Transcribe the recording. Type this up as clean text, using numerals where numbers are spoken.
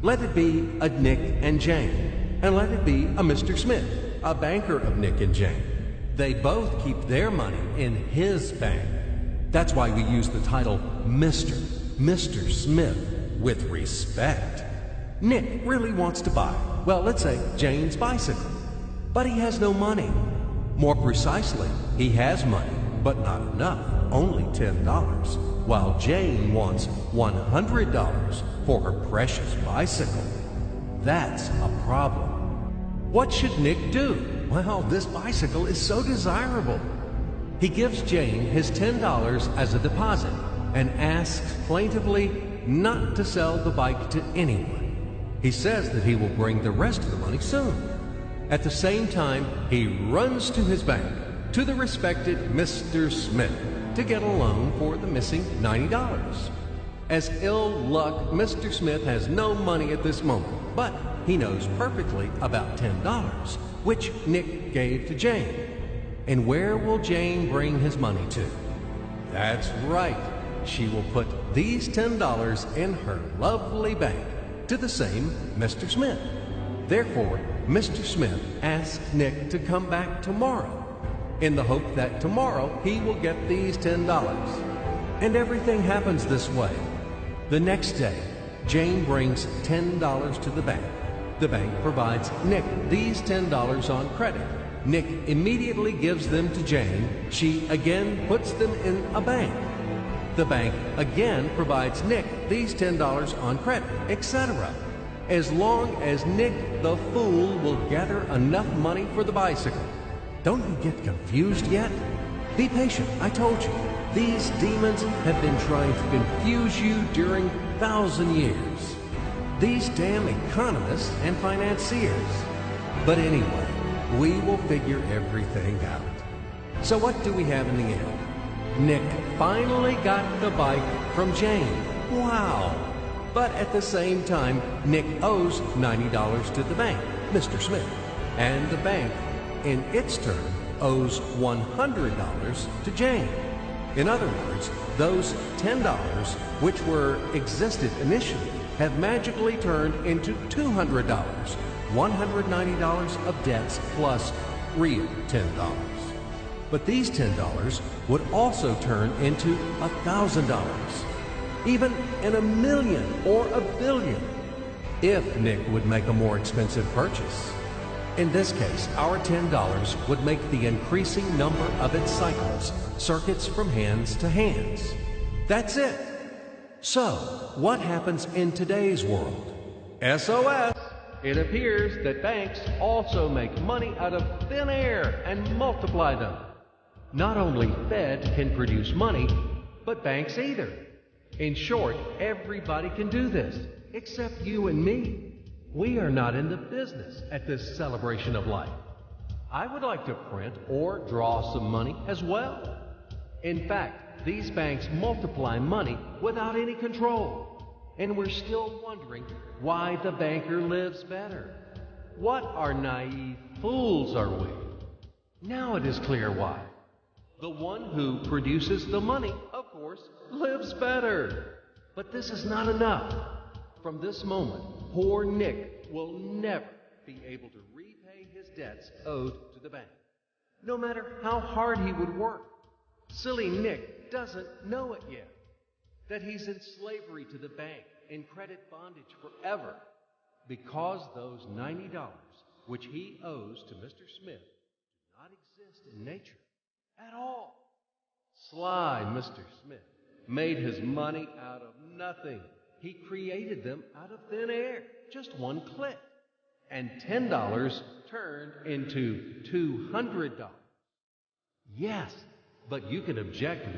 Let it be a Nick and Jane, and let it be a Mr. Smith, a banker of Nick and Jane. They both keep their money in his bank. That's why we use the title Mr. Smith with respect. Nick really wants to buy, well, let's say Jane's bicycle, but he has no money. More precisely, he has money, but not enough, only $10, while Jane wants $100 for her precious bicycle. That's a problem. What should Nick do? Well, this bicycle is so desirable. He gives Jane his $10 as a deposit and asks plaintively not to sell the bike to anyone. He says that he will bring the rest of the money soon. At the same time, he runs to his bank, to the respected Mr. Smith, to get a loan for the missing $90. As ill luck, Mr. Smith has no money at this moment, but he knows perfectly about $10, which Nick gave to Jane. And where will Jane bring his money to? That's right. She will put these $10 in her lovely bank to the same Mr. Smith. Therefore, Mr. Smith asks Nick to come back tomorrow in the hope that tomorrow he will get these $10. And everything happens this way. The next day, Jane brings $10 to the bank. The bank provides Nick these $10 on credit. Nick immediately gives them to Jane. She again puts them in a bank. The bank again provides Nick these $10 on credit, etc. As long as Nick the fool will gather enough money for the bicycle. Don't you get confused yet? Be patient, I told you. These demons have been trying to confuse you during 1,000 years. These damn economists and financiers. But anyway, we will figure everything out. So what do we have in the end? Nick finally got the bike from Jane. Wow! But at the same time, Nick owes $90 to the bank, Mr. Smith. And the bank, in its turn, owes $100 to Jane. In other words, those $10, which existed initially, have magically turned into $200, $190 of debts plus real $10. But these $10 would also turn into $1,000, even in a million or a billion, if Nick would make a more expensive purchase. In this case, our $10 would make the increasing number of its cycles, circuits from hands to hands. That's it. So, what happens in today's world? SOS! It appears that banks also make money out of thin air and multiply them. Not only Fed can produce money, but banks either. In short, everybody can do this, except you and me. We are not in the business at this celebration of life. I would like to print or draw some money as well. In fact, these banks multiply money without any control. And we're still wondering why the banker lives better. What are naive fools are we? Now it is clear why. The one who produces the money, of course, lives better. But this is not enough. From this moment, poor Nick will never be able to repay his debts owed to the bank, no matter how hard he would work. Silly Nick doesn't know it yet, that he's in slavery to the bank, in credit bondage forever, because those $90, which he owes to Mr. Smith, do not exist in nature at all. Sly Mr. Smith made his money out of nothing. He created them out of thin air, just one click. And $10 turned into $200. Yes, but you can object